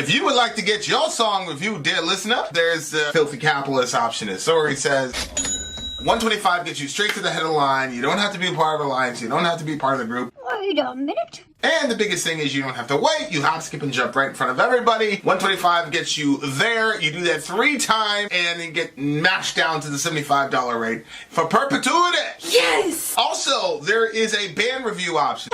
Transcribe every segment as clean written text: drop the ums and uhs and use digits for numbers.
If you would like to get your song reviewed, dear listener, there's the filthy capitalist option, as Sori says. $125 gets you straight to the head of the line. You don't have to be a part of the alliance. You don't have to be part of the group. Wait a minute. And the biggest thing is you don't have to wait. You hop, skip, and jump right in front of everybody. $125 gets you there. You do that 3 times, and you get mashed down to the $75 rate for perpetuity. Yes! Also, there is a band review option.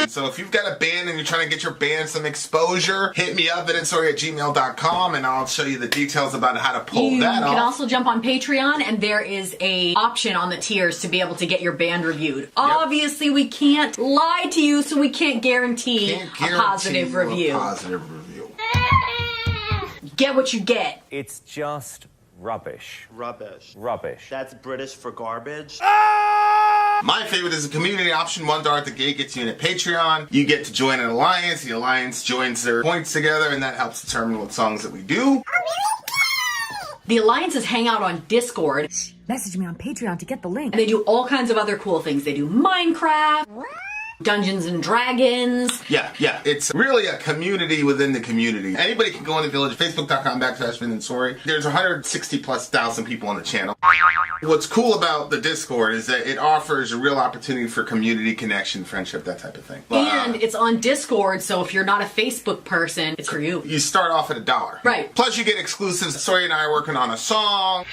So if you've got a band and you're trying to get your band some exposure, hit me up at insori@gmail.com, and I'll show you the details about how to pull that off. You can also jump on Patreon, and there is a option on the tiers to be able to get your band reviewed. Obviously, we can't lie to you, so we can't guarantee a positive review. Get what you get. It's just rubbish. Rubbish. Rubbish. That's British for garbage. My favorite is a community option. $1 at the gate gets you in at Patreon. You get to join an alliance. The alliance joins their points together, and that helps determine what songs that we do. The alliances hang out on Discord. Message me on Patreon to get the link. And they do all kinds of other cool things. They do Minecraft, Dungeons and Dragons. Yeah. It's really a community within the community. Anybody can go on the village, facebook.com/VillageXchange. There's 160,000+ people on the channel. What's cool about the Discord is that it offers a real opportunity for community connection, friendship, that type of thing. And it's on Discord, so if you're not a Facebook person, it's for you. You start off at $1. Right. Plus you get exclusives. Sori and I are working on a song.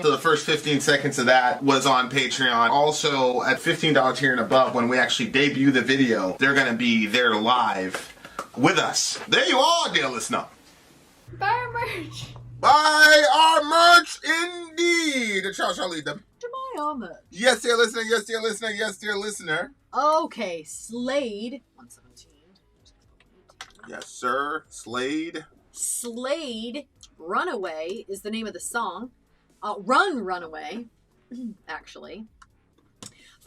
So the first 15 seconds of that was on Patreon. Also, at $15 tier and above, when we actually debut the video, they're going to be there live with us. There you are, dear listener. Buy our merch. Buy our merch, indeed. The Charles shall lead them. To buy our merch. Yes, dear listener. Yes, dear listener. Yes, dear listener. Okay, Slade. 117. Yes, sir. Slade. Slade, Runaway is the name of the song. Runaway, actually.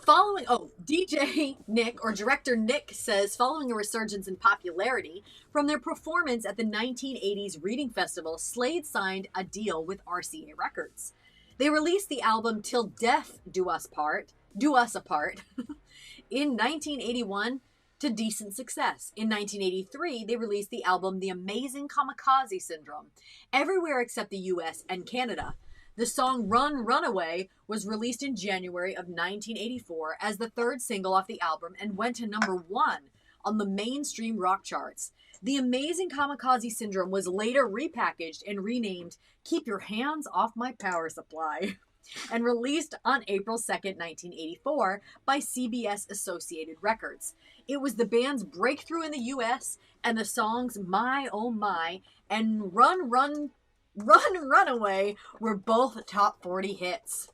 DJ Nick, or Director Nick, says, following a resurgence in popularity from their performance at the 1980s Reading Festival, Slade signed a deal with RCA Records. They released the album Till Death Do Us Apart, in 1981 to decent success. In 1983, they released the album The Amazing Kamikaze Syndrome, everywhere except the US and Canada. The song Runaway was released in January of 1984 as the 3rd single off the album and went to #1 on the mainstream rock charts. The Amazing Kamikaze Syndrome was later repackaged and renamed Keep Your Hands Off My Power Supply and released on April 2nd, 1984 by CBS Associated Records. It was the band's breakthrough in the US, and the songs My Oh My and Runaway were both top 40 hits.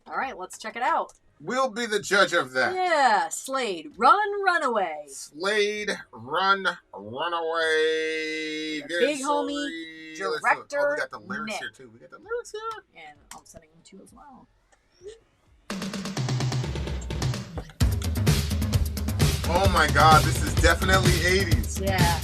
All right, let's check it out. We'll be the judge of that. Yeah, Slade, Runaway. Slade, Runaway. Big homie, director, we got the lyrics Nick. here, too. We got the lyrics here. And I'm sending them to you as well. Oh my God, this is definitely 80s. Yeah.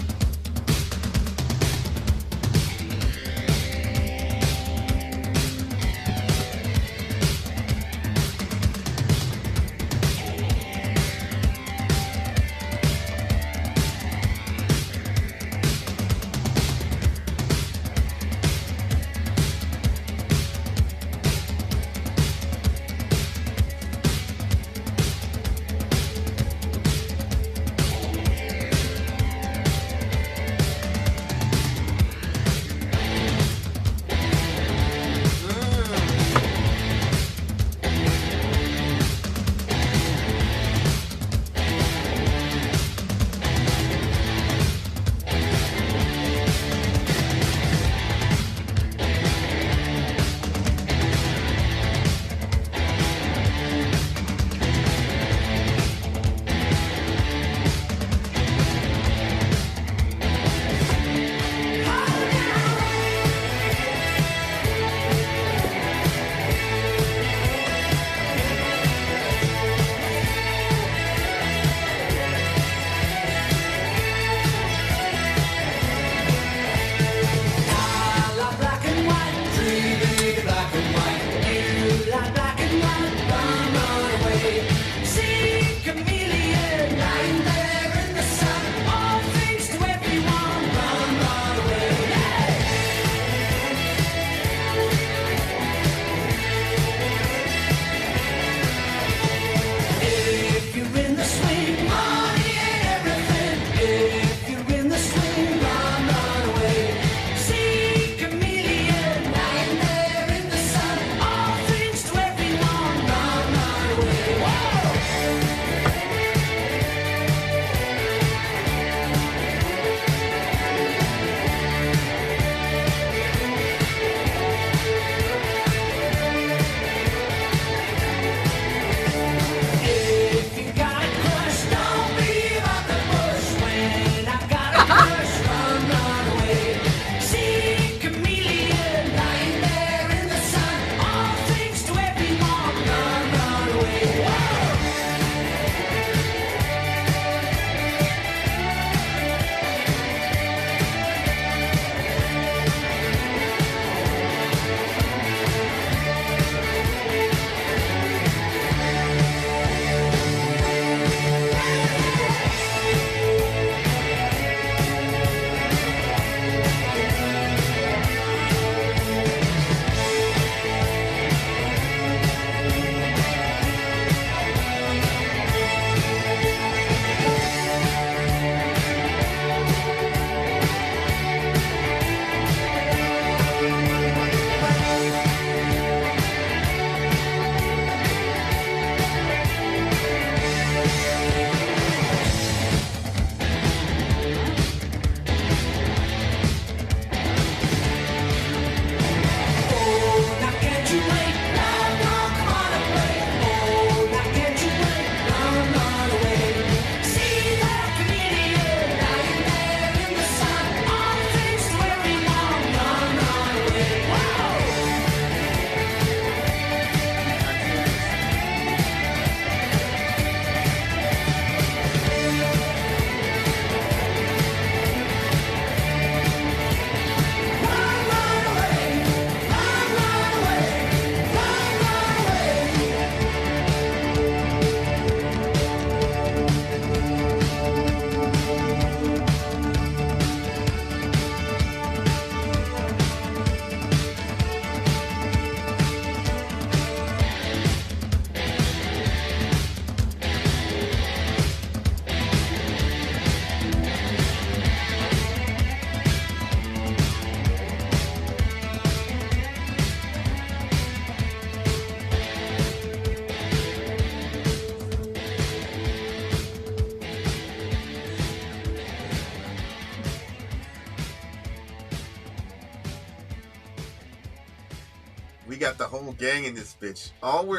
We got the whole gang in this bitch.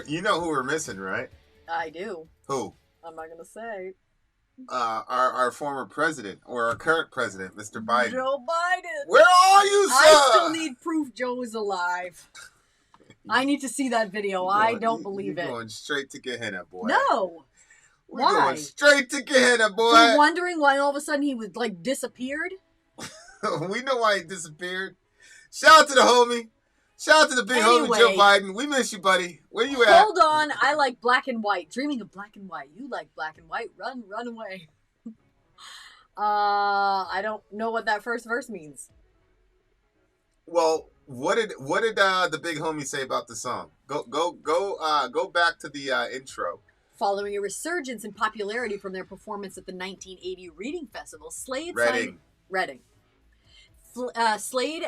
You know who we're missing, right? I do. Who? I'm not gonna say. Our former president, or our current president, Mr. Biden. Joe Biden. Where are you, sir? I still need proof Joe is alive. I need to see that video. I don't believe you're it. Going straight to Gehenna, boy. No. We're Why? going straight to Gehenna, boy. So wondering why all of a sudden he was like disappeared? We know why he disappeared. Shout out to the homie. Shout out to the big homie Joe Biden. We miss you, buddy. Where you at? Hold on. I like black and white. Dreaming of black and white. You like black and white. Run away. I don't know what that first verse means. Well, what did the big homie say about the song? Go back to the intro. Following a resurgence in popularity from their performance at the 1980 Reading Festival, Slade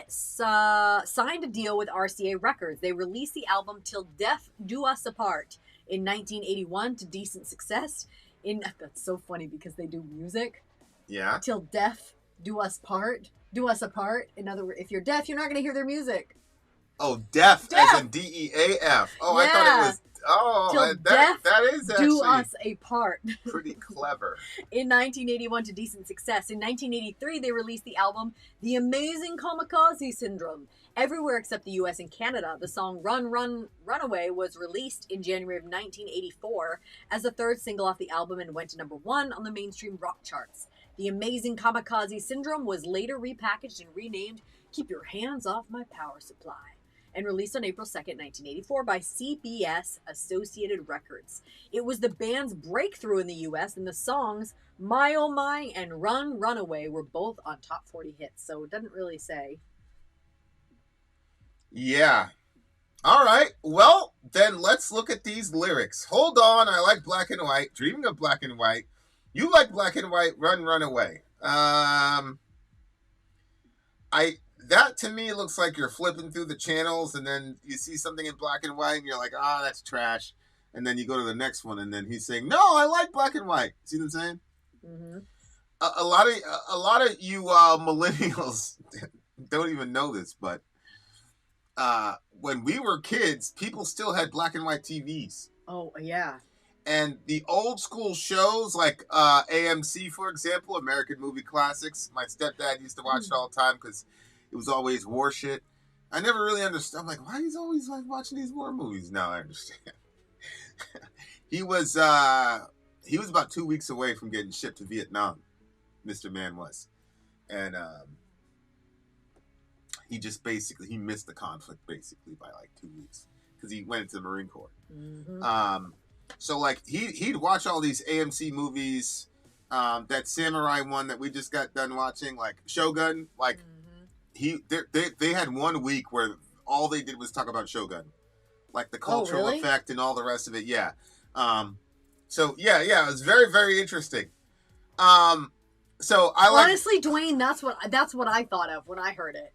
signed a deal with RCA Records. They released the album Till Death Do Us Apart in 1981 to decent success. That's so funny because they do music. Yeah. Till Death Do Us Apart. In other words, if you're deaf, you're not going to hear their music. Oh, deaf as in DEAF. Oh, yeah. I thought it was. Oh, that is actually Do Us Apart. Pretty clever. In 1981 to decent success. In 1983, they released the album The Amazing Kamikaze Syndrome. Everywhere except the US and Canada, the song Runaway was released in January of 1984 as the third single off the album and went to #1 on the mainstream rock charts. The Amazing Kamikaze Syndrome was later repackaged and renamed Keep Your Hands Off My Power Supply and released on April 2nd, 1984 by CBS Associated Records. It was the band's breakthrough in the US, and the songs My Oh My and Runaway were both on top 40 hits, so it doesn't really say. Yeah. All right. Well, then let's look at these lyrics. Hold on. I like black and white. Dreaming of black and white. You like black and white. Run away. That to me looks like you're flipping through the channels and then you see something in black and white and you're like, that's trash. And then you go to the next one and then he's saying, no, I like black and white. See what I'm saying? Mm-hmm. A lot of you millennials don't even know this, but when we were kids, people still had black and white TVs. Oh, yeah. And the old school shows like AMC, for example, American Movie Classics. My stepdad used to watch it all the time because it was always war shit. I never really understood. I'm like, why he's always like watching these war movies? Now I understand. He was about 2 weeks away from getting shipped to Vietnam. Mr. Man was, and he just he missed the conflict basically by like 2 weeks because he went into the Marine Corps. Mm-hmm. So like he'd watch all these AMC movies, that samurai one that we just got done watching, like Shogun. Like they had 1 week where all they did was talk about Shogun, like the cultural effect and all the rest of it. Yeah. So yeah, it was very, very interesting. So I like, honestly, Dwayne, that's what I thought of when I heard it.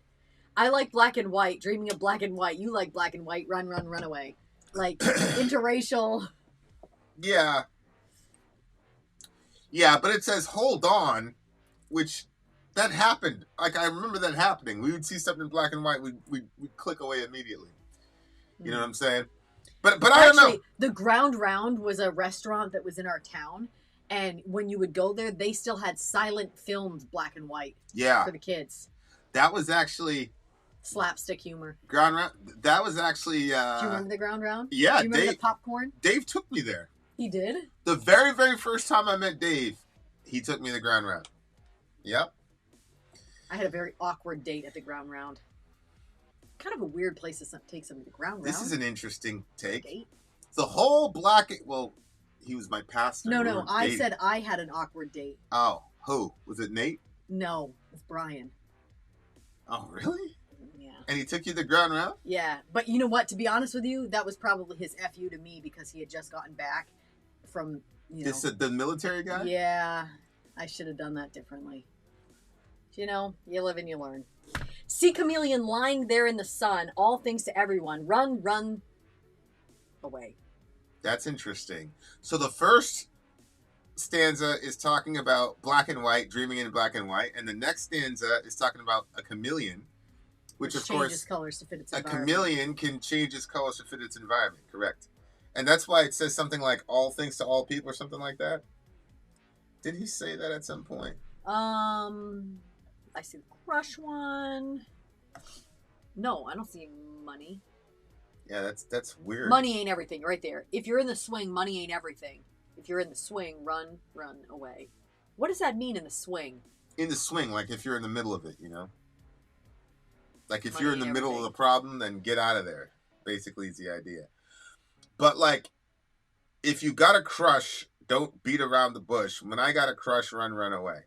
I like black and white, dreaming of black and white. You like black and white, run away. Like interracial. Yeah. Yeah, but it says hold on, which that happened. Like I remember that happening. We would see something in black and white, we'd click away immediately. You know what I'm saying? But I don't know. The Ground Round was a restaurant that was in our town, and when you would go there, they still had silent films, black and white. Yeah. For the kids. That was actually slapstick humor. Ground Round. That was actually. Do you remember the Ground Round? Yeah. Do you remember the popcorn? Dave took me there. He did? The very, very first time I met Dave, he took me to the Ground Round. Yep. I had a very awkward date at the Ground Round. Kind of a weird place to take somebody to the Ground Round. This is an interesting take. Date? The whole black... Well, he was my pastor. No, I said I had an awkward date. Oh, who? Was it Nate? No, it's Brian. Oh, really? Yeah. And he took you to the Ground Round? Yeah, but you know what? To be honest with you, that was probably his FU to me because he had just gotten back from, the military guy? Yeah, I should have done that differently. You know, you live and you learn. See chameleon lying there in the sun, all things to everyone. Run away. That's interesting. So the first stanza is talking about black and white, dreaming in black and white, and the next stanza is talking about a chameleon which of changes course colors to fit its a environment. chameleon can change its colors to fit its environment. Correct. And that's why it says something like "all things to all people" or something like that. Did he say that at some point? I see the crush one. No, I don't see money. Yeah, that's weird. Money ain't everything, right there. If you're in the swing, money ain't everything. If you're in the swing, run away. What does that mean in the swing? In the swing, like if you're in the middle of it, you know? Like if Money you're in the ain't middle of everything. the problem, then get out of there. Basically is the idea. But like, if you got a crush, don't beat around the bush. When I got a crush, run away.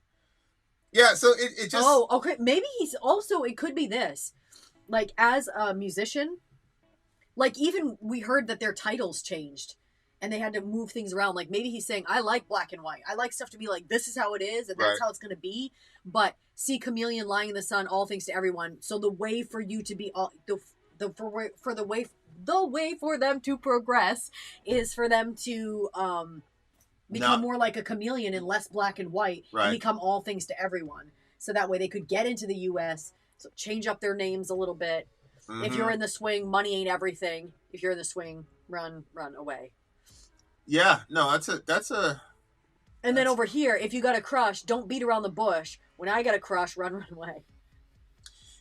Yeah, so it just... Oh, okay. Maybe he's also, it could be this. Like, as a musician, like, even we heard that their titles changed and they had to move things around. Like, maybe he's saying, I like black and white. I like stuff to be like, this is how it is and that's Right. how it's going to be. But see chameleon lying in the sun, all things to everyone. So the way for you to be all the way for them to progress is for them to become more like a chameleon and less black and white, Right. and become all things to everyone. So that way they could get into the U.S., so change up their names a little bit. Mhm. If you're in the swing, money ain't everything. If you're in the swing, run away. Yeah, no, that's a... And then over here, if you got a crush, don't beat around the bush. When I got a crush, run away.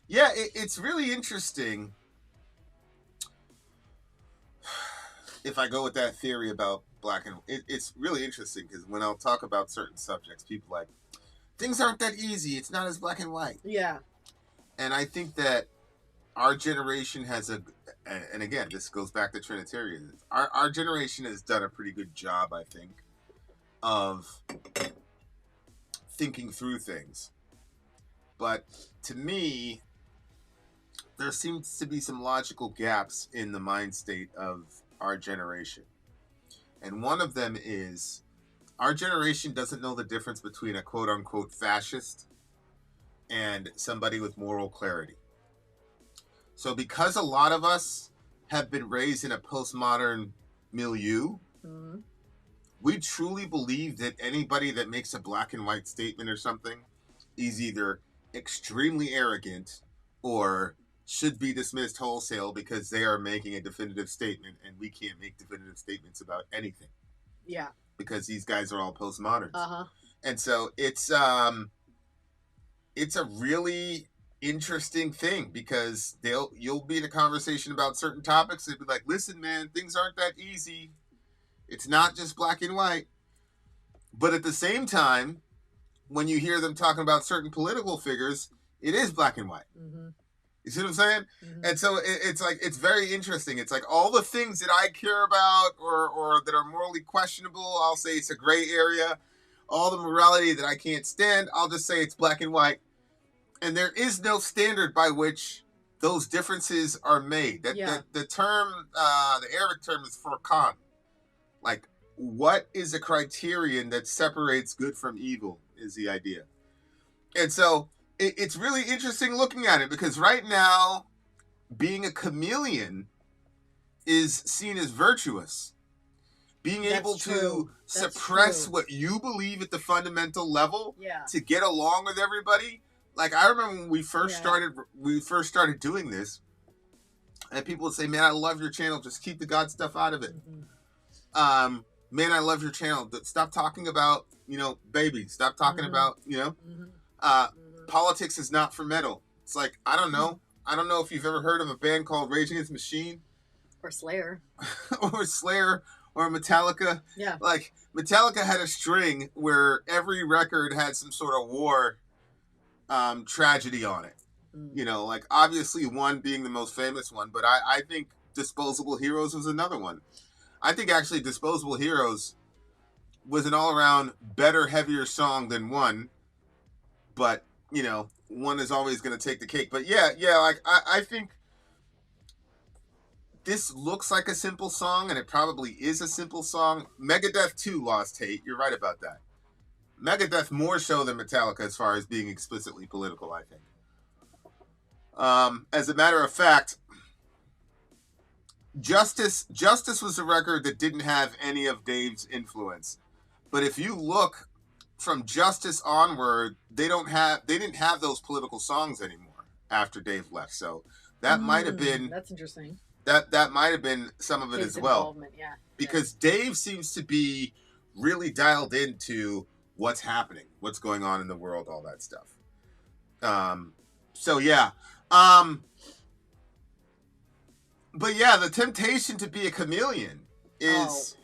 Yeah, it's really interesting. If I go with that theory about black and it's really interesting because when I'll talk about certain subjects, people are like, things aren't that easy. It's not as black and white. Yeah. And I think that our generation has and again, this goes back to Trinitarianism. Our generation has done a pretty good job, I think, of thinking through things. But to me, there seems to be some logical gaps in the mind state of our generation. And one of them is our generation doesn't know the difference between a quote unquote fascist and somebody with moral clarity. So because a lot of us have been raised in a postmodern milieu, Mm-hmm. we truly believe that anybody that makes a black and white statement or something is either extremely arrogant or should be dismissed wholesale because they are making a definitive statement and we can't make definitive statements about anything Yeah. because these guys are all postmoderns. Uh-huh. And so it's a really interesting thing because you'll be in a conversation about certain topics. They'll be like, listen, man, things aren't that easy. It's not just black and white. But at the same time, when you hear them talking about certain political figures, it is black and white. Mm-hmm. You see what I'm saying? Mm-hmm. And so it's like, it's very interesting. It's like all the things that I care about or that are morally questionable, I'll say it's a gray area. All the morality that I can't stand, I'll just say it's black and white. And there is no standard by which those differences are made. The term, the Arabic term is furqan. Like, what is a criterion that separates good from evil is the idea. And so it's really interesting looking at it because right now, being a chameleon is seen as virtuous. Being able to suppress what you believe at the fundamental level to get along with everybody. Like, I remember when we first started doing this, and people would say, man, I love your channel. Just keep the God stuff out of it. Mm-hmm. Man, I love your channel. Stop talking about, babies. Stop talking about, politics is not for metal. It's like, I don't know. I don't know if you've ever heard of a band called Rage Against the Machine. Or Slayer. Or Slayer. Or Metallica. Yeah. Like, Metallica had a string where every record had some sort of war tragedy on it. Mm. Like, obviously one being the most famous one, but I think Disposable Heroes was another one. I think actually Disposable Heroes was an all-around better, heavier song than one, but, one is always going to take the cake. But yeah, like, I think this looks like a simple song, and it probably is a simple song. Megadeth 2 lost hate. You're right about that. Megadeth more so than Metallica as far as being explicitly political, I think. As a matter of fact, Justice was a record that didn't have any of Dave's influence. But if you look from Justice onward, they didn't have those political songs anymore. after Dave left. So that might have been That's interesting. That might have been some of it Dave's as well. involvement, yeah. Because Dave seems to be really dialed into what's happening, what's going on in the world, all that stuff. So yeah. But yeah, the temptation to be a chameleon is...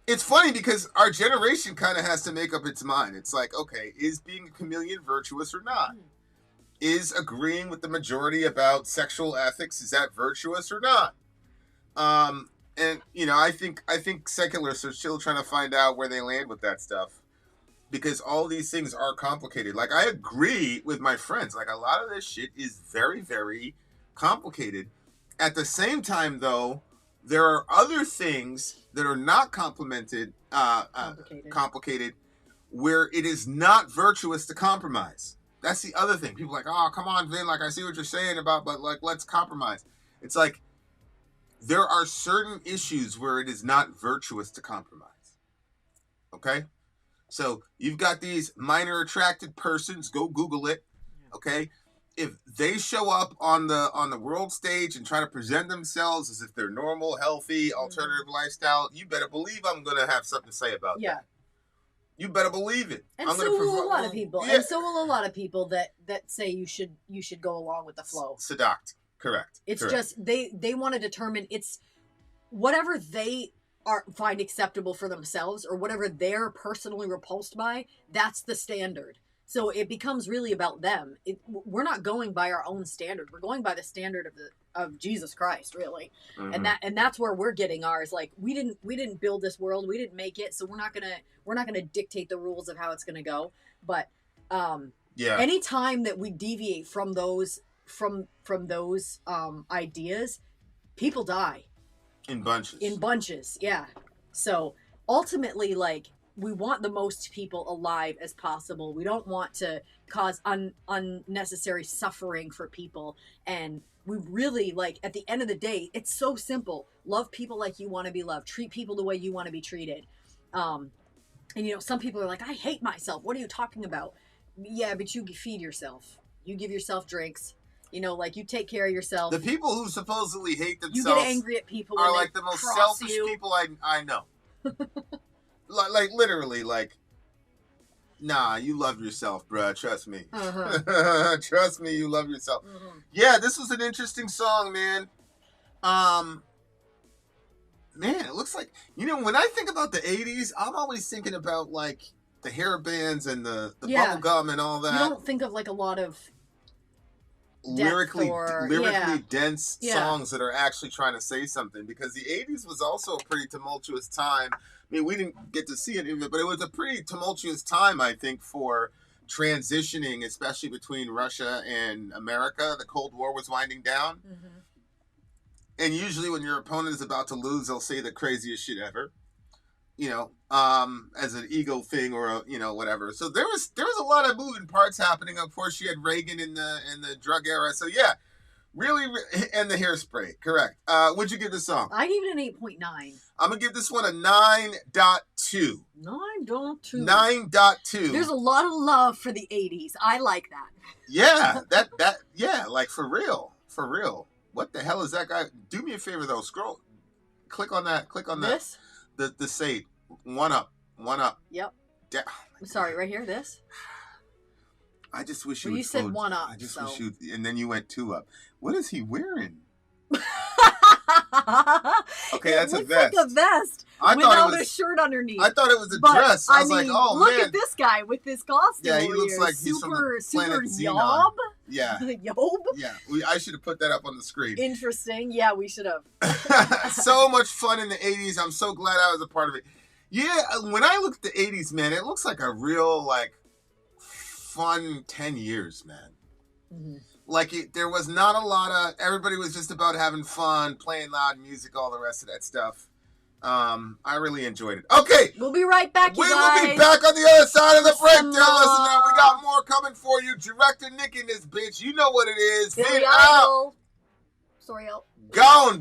It's funny because our generation kind of has to make up its mind. It's like, okay, is being a chameleon virtuous or not? Is agreeing with the majority about sexual ethics, is that virtuous or not? And you know, I think secularists are still trying to find out where they land with that stuff, because all these things are complicated. Like, I agree with my friends. Like, a lot of this shit is very, very complicated. At the same time, though, there are other things that are not complicated, where it is not virtuous to compromise. That's the other thing. People are like, oh, come on, Vin, like, I see what you're saying about, but like, let's compromise. It's like, there are certain issues where it is not virtuous to compromise. Okay? So you've got these minor attracted persons, go Google it. Okay? If they show up on the world stage and try to present themselves as if they're normal, healthy, alternative lifestyle, you better believe I'm going to have something to say about that. You better believe it. And so will a lot of people. Yeah. And so will a lot of people that say you should go along with the flow. Seduct. Correct. It's Correct. just they want to determine it's whatever they find acceptable for themselves, or whatever they're personally repulsed by. That's the standard. So it becomes really about them. We're not going by our own standard. We're going by the standard of Jesus Christ, really. Mm-hmm. And that's where we're getting ours. Like, we didn't build this world. We didn't make it. So we're not gonna dictate the rules of how it's gonna go. But anytime that we deviate from those ideas, people die in bunches. Yeah. So ultimately, like, we want the most people alive as possible. We don't want to cause unnecessary suffering for people. And we really, like, at the end of the day, it's so simple. Love people like you want to be loved. Treat people the way you want to be treated. And, you know, some people are like, I hate myself. What are you talking about? Yeah, but you feed yourself. You give yourself drinks. You know, like, you take care of yourself. The people who supposedly hate themselves, you get angry at people are like the most selfish people I know. Like, literally, like, nah, you love yourself, bruh. Trust me. Uh-huh. Trust me, you love yourself. Mm-hmm. Yeah, this was an interesting song, man. Man, it looks like, you know, when I think about the 80s, I'm always thinking about, like, the hair bands and the bubble gum and all that. You don't think of, like, a lot of lyrically dense songs that are actually trying to say something, because the 80s was also a pretty tumultuous time. I mean, we didn't get to see any of it, but it was a pretty tumultuous time, I think, for transitioning, especially between Russia and America. The Cold War was winding down. Mm-hmm. And usually when your opponent is about to lose, they'll say the craziest shit ever, you know, as an ego thing, or you know, whatever. So there was a lot of moving parts happening. Of course, you had Reagan in the drug era. So yeah, really, and the hairspray. Correct. What'd you give this song? I gave it an 8.9. I'm gonna give this one a 9.2. 9.2. 9.2. There's a lot of love for the 80s. I like that. Yeah, yeah, like, for real. What the hell is that guy? Do me a favor though. Click on that. This? The Slade. One up. Yep. I'm sorry, right here, this? I just wish you said one up. I just wish you, and then you went 2 up. What is he wearing? Okay, that's a vest. Like a vest without a shirt underneath. I thought it was a dress. I was like, oh, look man. Look at this guy with this costume. Yeah, he looks like he's from the planet Xenon. Yeah. Yob? Yeah. I should have put that up on the screen. Interesting. Yeah, we should have. So much fun in the 80s. I'm so glad I was a part of it. Yeah, when I look at the 80s, man, it looks like a real, like, fun 10 years, man. Mm-hmm. Like, there was not a lot of, everybody was just about having fun, playing loud music, all the rest of that stuff. I really enjoyed it. Okay. We'll be right back, you guys. We will be back on the other side of the break, dear listener. We got more coming for you. Director Nick in this bitch. You know what it is. Billy Idol. Sori out. Gone.